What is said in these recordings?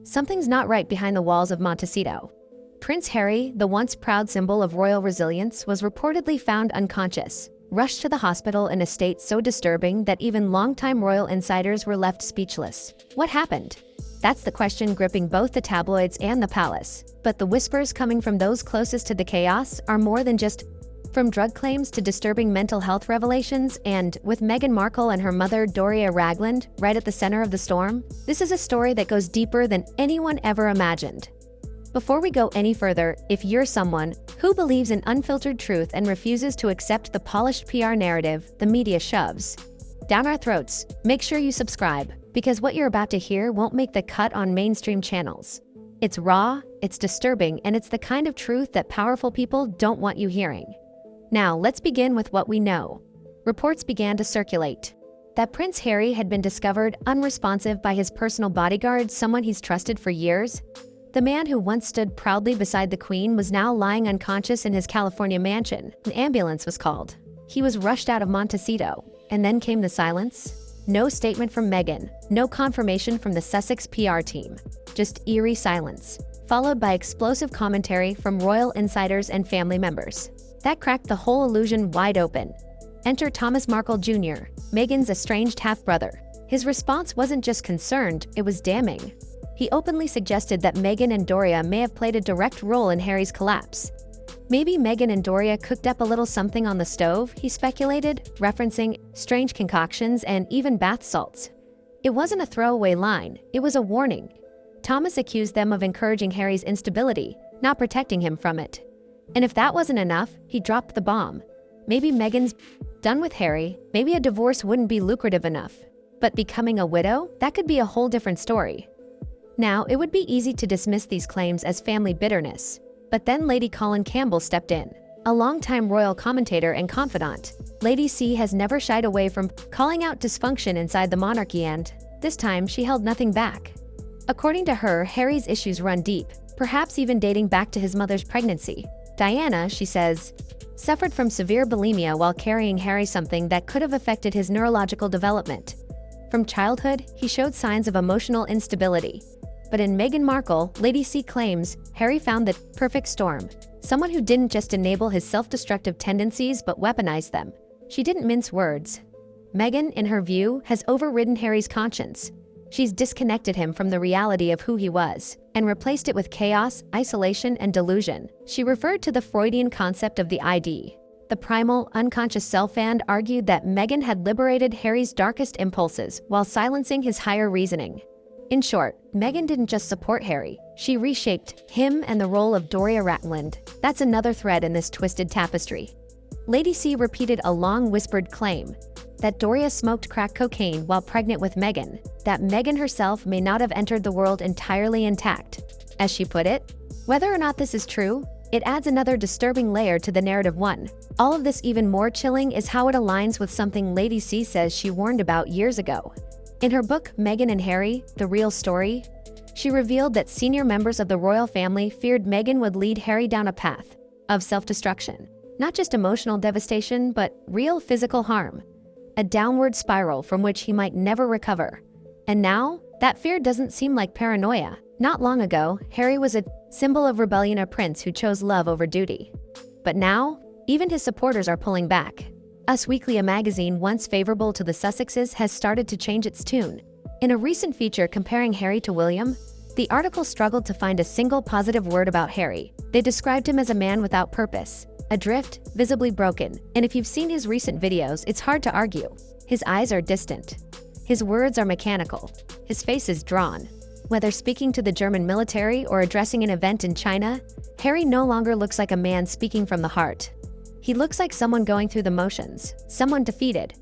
something's not right behind the walls of Montecito. Prince Harry, the once proud symbol of royal resilience, was reportedly found unconscious, rushed to the hospital in a state so disturbing that even longtime royal insiders were left speechless. What happened? That's the question gripping both the tabloids and the palace. But the whispers coming from those closest to the chaos are more than just from drug claims to disturbing mental health revelations, and with Meghan Markle and her mother Doria Ragland right at the center of the storm, this is a story that goes deeper than anyone ever imagined. Before we go any further, if you're someone who believes in unfiltered truth and refuses to accept the polished PR narrative the media shoves down our throats, make sure you subscribe, because what you're about to hear won't make the cut on mainstream channels. It's raw, it's disturbing, and it's the kind of truth that powerful people don't want you hearing. Now, let's begin with what we know. Reports began to circulate that Prince Harry had been discovered unresponsive by his personal bodyguard, someone he's trusted for years. The man who once stood proudly beside the Queen was now lying unconscious in his California mansion. An ambulance was called. He was rushed out of Montecito. And then came the silence. No statement from Meghan, no confirmation from the Sussex PR team. Just eerie silence, followed by explosive commentary from royal insiders and family members. That cracked the whole illusion wide open. Enter Thomas Markle Jr., Meghan's estranged half-brother. His response wasn't just concerned, it was damning. He openly suggested that Meghan and Doria may have played a direct role in Harry's collapse. Maybe Meghan and Doria cooked up a little something on the stove, he speculated, referencing strange concoctions and even bath salts. It wasn't a throwaway line, it was a warning. Thomas accused them of encouraging Harry's instability, not protecting him from it. And if that wasn't enough, he dropped the bomb. Maybe Meghan's done with Harry, maybe a divorce wouldn't be lucrative enough. But becoming a widow, that could be a whole different story. Now, it would be easy to dismiss these claims as family bitterness. But then Lady Colin Campbell stepped in. A longtime royal commentator and confidant, Lady C has never shied away from calling out dysfunction inside the monarchy, and this time she held nothing back. According to her, Harry's issues run deep, perhaps even dating back to his mother's pregnancy. Diana, she says, suffered from severe bulimia while carrying Harry, something that could have affected his neurological development. From childhood, he showed signs of emotional instability. But in Meghan Markle, Lady C claims, Harry found the perfect storm. Someone who didn't just enable his self-destructive tendencies but weaponized them. She didn't mince words. Meghan, in her view, has overridden Harry's conscience. She's disconnected him from the reality of who he was and replaced it with chaos, isolation, and delusion. She referred to the Freudian concept of the ID, the primal, unconscious self, and argued that Meghan had liberated Harry's darkest impulses while silencing his higher reasoning. In short, Meghan didn't just support Harry, she reshaped him and the role of Doria Ragland. That's another thread in this twisted tapestry. Lady C repeated a long whispered claim that Doria smoked crack cocaine while pregnant with Meghan, that Meghan herself may not have entered the world entirely intact. As she put it, whether or not this is true, it adds another disturbing layer to the narrative. All of this even more chilling is how it aligns with something Lady C says she warned about years ago. In her book, Meghan and Harry, The Real Story, she revealed that senior members of the royal family feared Meghan would lead Harry down a path of self-destruction. Not just emotional devastation, but real physical harm. A downward spiral from which he might never recover. And now, that fear doesn't seem like paranoia. Not long ago, Harry was a symbol of rebellion, a prince who chose love over duty. But now, even his supporters are pulling back. Us Weekly, a magazine once favorable to the Sussexes, has started to change its tune. In a recent feature comparing Harry to William, the article struggled to find a single positive word about Harry. They described him as a man without purpose, adrift, visibly broken, and if you've seen his recent videos, it's hard to argue. His eyes are distant. His words are mechanical. His face is drawn. Whether speaking to the German military or addressing an event in China, Harry no longer looks like a man speaking from the heart. He looks like someone going through the motions, someone defeated.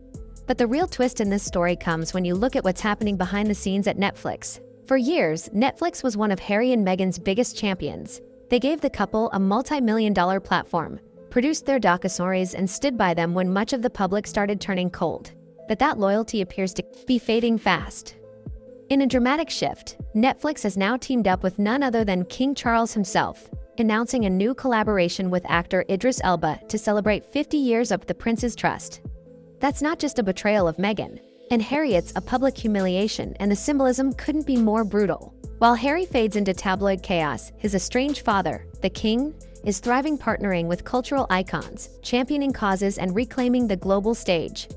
But the real twist in this story comes when you look at what's happening behind the scenes at Netflix. For years, Netflix was one of Harry and Meghan's biggest champions. They gave the couple a multi-million-dollar platform, produced their docuseries, and stood by them when much of the public started turning cold. But that loyalty appears to be fading fast. In a dramatic shift, Netflix has now teamed up with none other than King Charles himself, announcing a new collaboration with actor Idris Elba to celebrate 50 years of the prince's trust. That's not just a betrayal of Meghan. and Harriet's a public humiliation, and the symbolism couldn't be more brutal. While Harry fades into tabloid chaos, his estranged father, the king, is thriving, partnering with cultural icons, championing causes and reclaiming the global stage.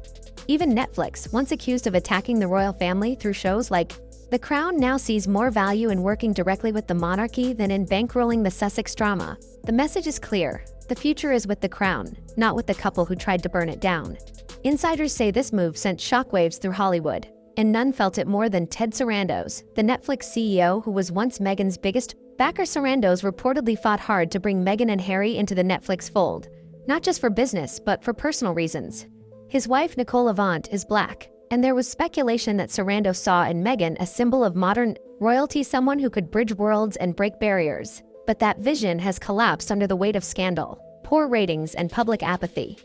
Even Netflix, once accused of attacking the royal family through shows like The Crown, now sees more value in working directly with the monarchy than in bankrolling the Sussex drama. The message is clear: the future is with the crown, not with the couple who tried to burn it down. Insiders say this move sent shockwaves through Hollywood, and none felt it more than Ted Sarandos, the Netflix CEO who was once Meghan's biggest backer. Sarandos reportedly fought hard to bring Meghan and Harry into the Netflix fold, not just for business but for personal reasons. His wife Nicole Avant is black, and there was speculation that Sarandos saw in Meghan a symbol of modern royalty, someone who could bridge worlds and break barriers. But that vision has collapsed under the weight of scandal, poor ratings, and public apathy.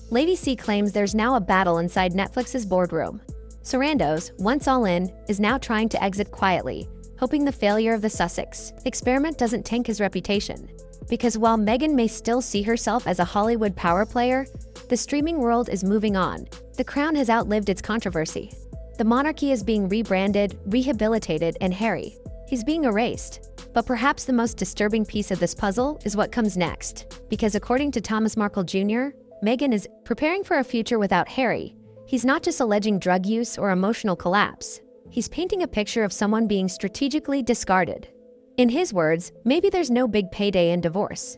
Lady C claims there's now a battle inside Netflix's boardroom. Sarandos, once all in, is now trying to exit quietly, hoping the failure of the Sussex experiment doesn't tank his reputation. Because while Meghan may still see herself as a Hollywood power player, the streaming world is moving on. The crown has outlived its controversy. The monarchy is being rebranded, rehabilitated, and Harry, he's being erased. But perhaps the most disturbing piece of this puzzle is what comes next. Because according to Thomas Markle Jr., Meghan is preparing for a future without Harry. He's not just alleging drug use or emotional collapse. He's painting a picture of someone being strategically discarded. In his words, maybe there's no big payday in divorce.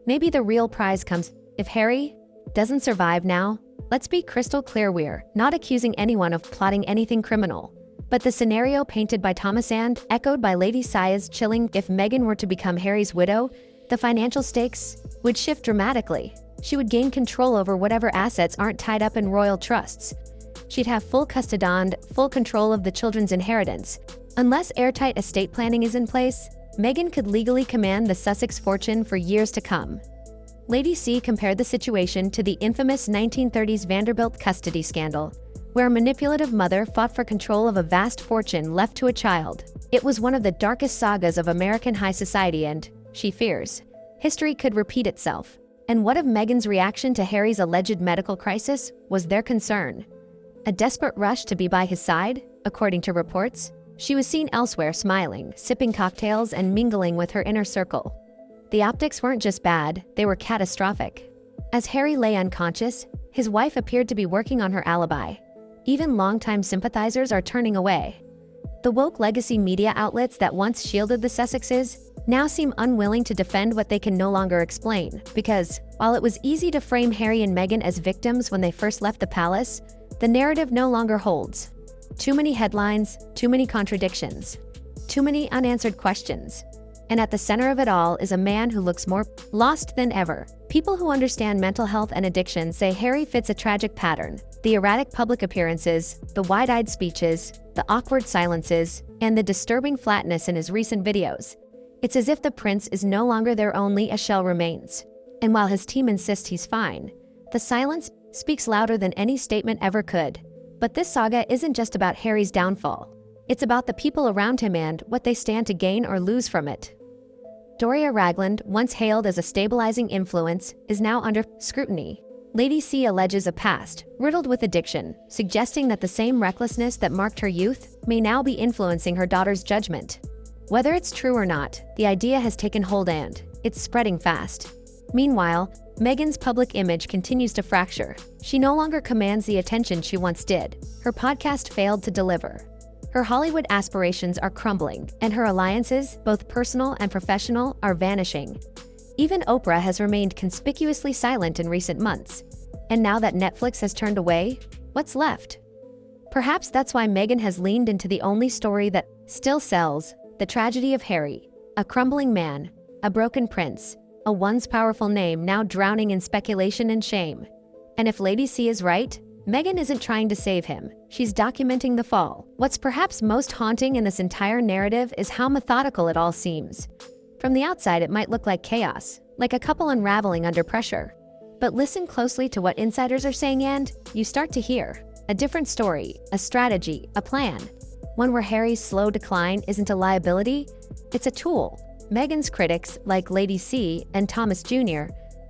Maybe the real prize comes if Harry doesn't survive now. Let's be crystal clear, we're not accusing anyone of plotting anything criminal. But the scenario painted by Thomas and echoed by Lady Ci is chilling. If Meghan were to become Harry's widow, the financial stakes would shift dramatically. She would gain control over whatever assets aren't tied up in royal trusts. She'd have full custody and full control of the children's inheritance. Unless airtight estate planning is in place, Meghan could legally command the Sussex fortune for years to come. Lady C compared the situation to the infamous 1930s Vanderbilt custody scandal, where a manipulative mother fought for control of a vast fortune left to a child. It was one of the darkest sagas of American high society, and, she fears, history could repeat itself. And what of Meghan's reaction to Harry's alleged medical crisis was their concern? A desperate rush to be by his side, according to reports. She was seen elsewhere smiling, sipping cocktails, and mingling with her inner circle. The optics weren't just bad, they were catastrophic. As Harry lay unconscious, his wife appeared to be working on her alibi. Even longtime sympathizers are turning away. The woke legacy media outlets that once shielded the Sussexes now seem unwilling to defend what they can no longer explain, because, while it was easy to frame Harry and Meghan as victims when they first left the palace, the narrative no longer holds. Too many headlines, too many contradictions, too many unanswered questions. And at the center of it all is a man who looks more lost than ever. People who understand mental health and addiction say Harry fits a tragic pattern: the erratic public appearances, the wide-eyed speeches, the awkward silences, and the disturbing flatness in his recent videos. It's as if the prince is no longer there, only a shell remains. And while his team insists he's fine, the silence speaks louder than any statement ever could. But this saga isn't just about Harry's downfall. It's about the people around him and what they stand to gain or lose from it. Doria Ragland, once hailed as a stabilizing influence, is now under scrutiny. Lady C alleges a past riddled with addiction, suggesting that the same recklessness that marked her youth may now be influencing her daughter's judgment. Whether it's true or not, the idea has taken hold and it's spreading fast. Meanwhile, Meghan's public image continues to fracture. She no longer commands the attention she once did. Her podcast failed to deliver. Her Hollywood aspirations are crumbling, and her alliances, both personal and professional, are vanishing. Even Oprah has remained conspicuously silent in recent months. And now that Netflix has turned away, what's left? Perhaps that's why Meghan has leaned into the only story that still sells: the tragedy of Harry, a crumbling man, a broken prince, a once powerful name now drowning in speculation and shame. And if Lady C is right, Meghan isn't trying to save him, she's documenting the fall. What's perhaps most haunting in this entire narrative is how methodical it all seems. From the outside, it might look like chaos, like a couple unraveling under pressure. But listen closely to what insiders are saying and you start to hear a different story, a strategy, a plan. One where Harry's slow decline isn't a liability, it's a tool. Meghan's critics, like Lady C and Thomas Jr.,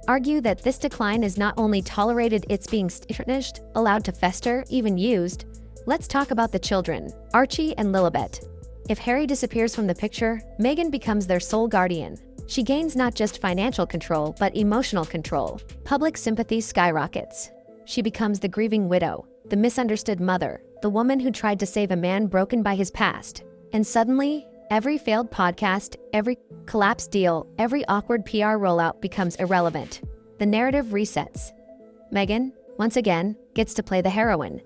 argue that this decline is not only tolerated, it's being tarnished, allowed to fester, even used, Let's talk about the children, Archie and Lilibet. If Harry disappears from the picture, Meghan becomes their sole guardian. She gains not just financial control, but emotional control. Public sympathy skyrockets. She becomes the grieving widow, the misunderstood mother, the woman who tried to save a man broken by his past. And suddenly, every failed podcast, every collapsed deal, every awkward PR rollout becomes irrelevant. The narrative resets. Meghan, once again, gets to play the heroine.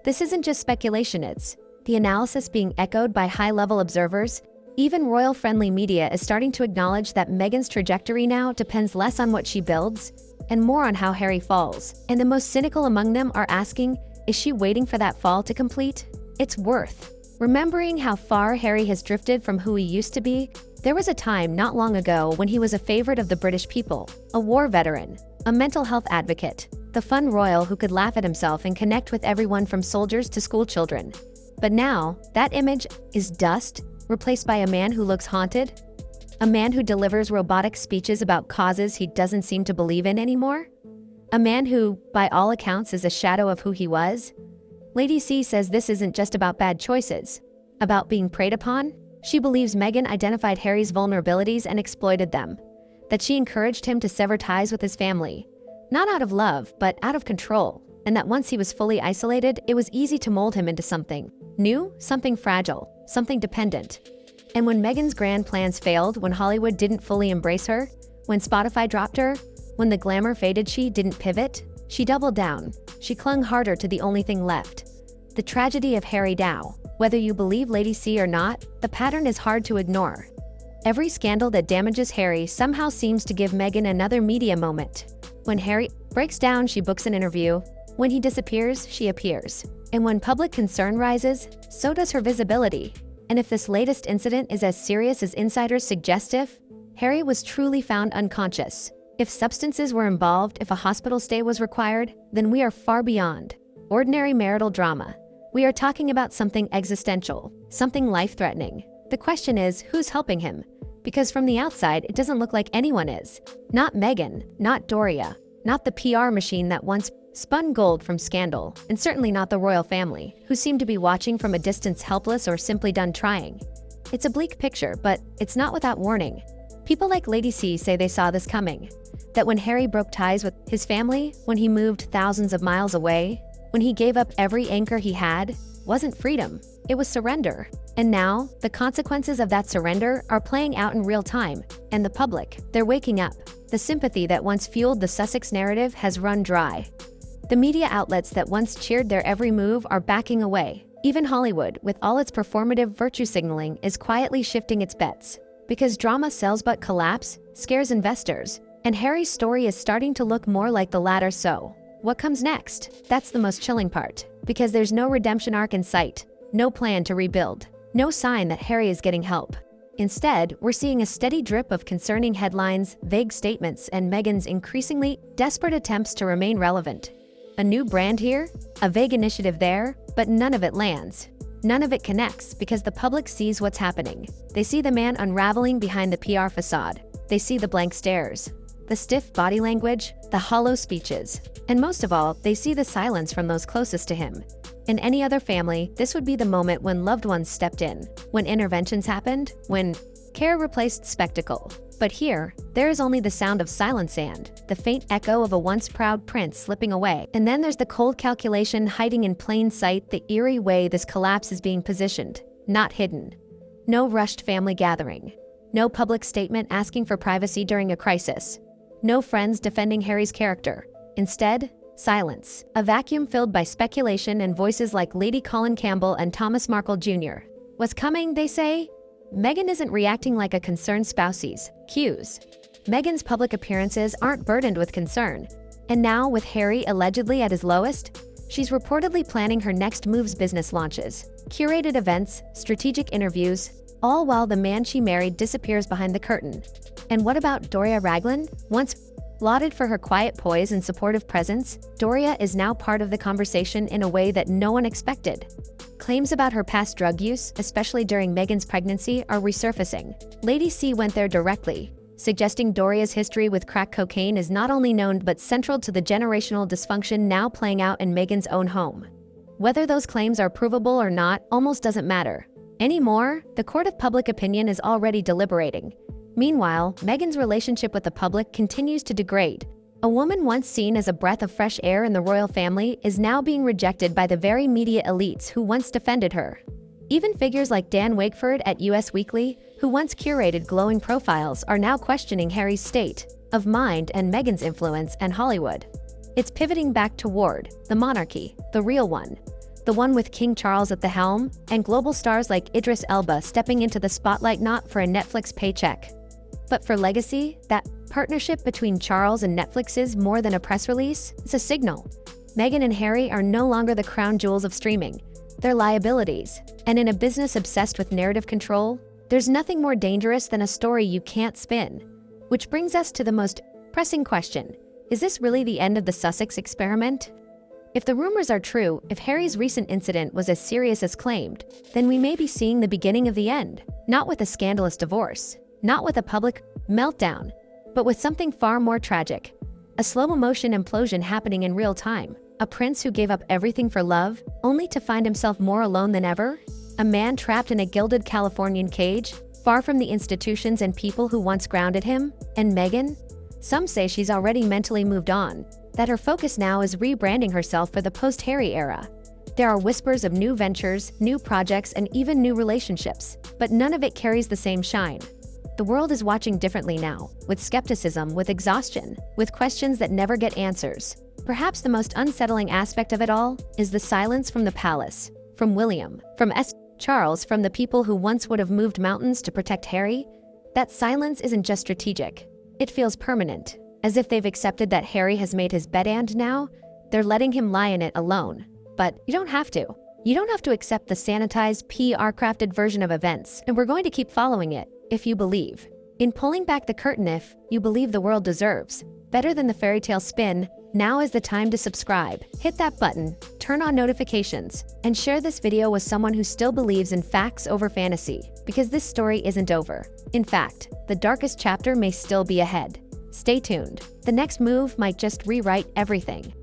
This isn't just speculation, it's the analysis being echoed by high-level observers. Even royal-friendly media is starting to acknowledge that Meghan's trajectory now depends less on what she builds and more on how Harry falls. And the most cynical among them are asking, is she waiting for that fall to complete? It's worth remembering how far Harry has drifted from who he used to be. There was a time not long ago when he was a favorite of the British people, a war veteran, a mental health advocate, the fun royal who could laugh at himself and connect with everyone from soldiers to school children. But now, that image is dust, replaced by a man who looks haunted, a man who delivers robotic speeches about causes he doesn't seem to believe in anymore, a man who, by all accounts, is a shadow of who he was. Lady C says this isn't just about bad choices, about being preyed upon. She believes Meghan identified Harry's vulnerabilities and exploited them, that she encouraged him to sever ties with his family, not out of love, but out of control, and that once he was fully isolated, it was easy to mold him into something new, something fragile, something dependent. And when Meghan's grand plans failed, when Hollywood didn't fully embrace her, when Spotify dropped her, when the glamour faded, she didn't pivot. She doubled down. She clung harder to the only thing left. The tragedy of Harry Dow. Whether you believe Lady C or not, the pattern is hard to ignore. Every scandal that damages Harry somehow seems to give Meghan another media moment. When Harry breaks down, she books an interview. When he disappears, she appears. And when public concern rises, so does her visibility. And if this latest incident is as serious as insiders suggestive, Harry was truly found unconscious. If substances were involved, if a hospital stay was required, then we are far beyond ordinary marital drama. We are talking about something existential, something life-threatening. The question is, who's helping him? Because from the outside, it doesn't look like anyone is. Not Meghan, not Doria, not the PR machine that once spun gold from scandal, and certainly not the royal family, who seem to be watching from a distance, helpless or simply done trying. It's a bleak picture, but it's not without warning. People like Lady C say they saw this coming, that when Harry broke ties with his family, when he moved thousands of miles away, when he gave up every anchor he had, wasn't freedom, it was surrender. And now, the consequences of that surrender are playing out in real time, and the public, they're waking up. The sympathy that once fueled the Sussex narrative has run dry. The media outlets that once cheered their every move are backing away. Even Hollywood, with all its performative virtue signaling, is quietly shifting its bets. Because drama sells but collapse scares investors, and Harry's story is starting to look more like the latter. So, what comes next? That's the most chilling part, because there's no redemption arc in sight, no plan to rebuild, no sign that Harry is getting help. Instead, we're seeing a steady drip of concerning headlines, vague statements, and Meghan's increasingly desperate attempts to remain relevant. A new brand here, a vague initiative there, but none of it lands. None of it connects because the public sees what's happening. They see the man unraveling behind the PR facade. They see the blank stares, the stiff body language, the hollow speeches. And most of all, they see the silence from those closest to him. In any other family, this would be the moment when loved ones stepped in, when interventions happened, when care replaced spectacle. But here, there is only the sound of silence and the faint echo of a once proud prince slipping away. And then there's the cold calculation hiding in plain sight, the eerie way this collapse is being positioned, not hidden. No rushed family gathering. No public statement asking for privacy during a crisis. No friends defending Harry's character. Instead, silence. A vacuum filled by speculation and voices like Lady Colin Campbell and Thomas Markle Jr. What's coming, they say? Meghan isn't reacting like a concerned spouse cues. Meghan's public appearances aren't burdened with concern. And now, with Harry allegedly at his lowest, she's reportedly planning her next move's business launches, curated events, strategic interviews, all while the man she married disappears behind the curtain. And what about Doria Ragland? Once lauded for her quiet poise and supportive presence, Doria is now part of the conversation in a way that no one expected. Claims about her past drug use, especially during Meghan's pregnancy, are resurfacing. Lady C went there directly, suggesting Doria's history with crack cocaine is not only known but central to the generational dysfunction now playing out in Meghan's own home. Whether those claims are provable or not almost doesn't matter. Anymore, the court of public opinion is already deliberating. Meanwhile, Meghan's relationship with the public continues to degrade. A woman once seen as a breath of fresh air in the royal family is now being rejected by the very media elites who once defended her. Even figures like Dan Wakeford at US Weekly, who once curated glowing profiles, are now questioning Harry's state of mind and Meghan's influence in Hollywood. It's pivoting back toward the monarchy, the real one. The one with King Charles at the helm, and global stars like Idris Elba stepping into the spotlight not for a Netflix paycheck, but for legacy. That partnership between Charles and Netflix is more than a press release, it's a signal. Meghan and Harry are no longer the crown jewels of streaming. They're liabilities. And in a business obsessed with narrative control, there's nothing more dangerous than a story you can't spin. Which brings us to the most pressing question. Is this really the end of the Sussex experiment? If the rumors are true, if Harry's recent incident was as serious as claimed, then we may be seeing the beginning of the end. Not with a scandalous divorce, not with a public meltdown, but with something far more tragic. A slow-motion implosion happening in real time. A prince who gave up everything for love, only to find himself more alone than ever? A man trapped in a gilded Californian cage, far from the institutions and people who once grounded him? And Meghan? Some say she's already mentally moved on, that her focus now is rebranding herself for the post-Harry era. There are whispers of new ventures, new projects, and even new relationships, but none of it carries the same shine. The world is watching differently now, with skepticism, with exhaustion, with questions that never get answers. Perhaps the most unsettling aspect of it all is the silence from the palace, from William, from Charles, from the people who once would have moved mountains to protect Harry. That silence isn't just strategic. It feels permanent, as if they've accepted that Harry has made his bed and now they're letting him lie in it alone. But you don't have to. You don't have to accept the sanitized, PR-crafted version of events, and we're going to keep following it, if you believe. In pulling back the curtain, if you believe the world deserves better than the fairy tale spin, now is the time to subscribe. Hit that button, turn on notifications, and share this video with someone who still believes in facts over fantasy, because this story isn't over. In fact, the darkest chapter may still be ahead. Stay tuned. The next move might just rewrite everything.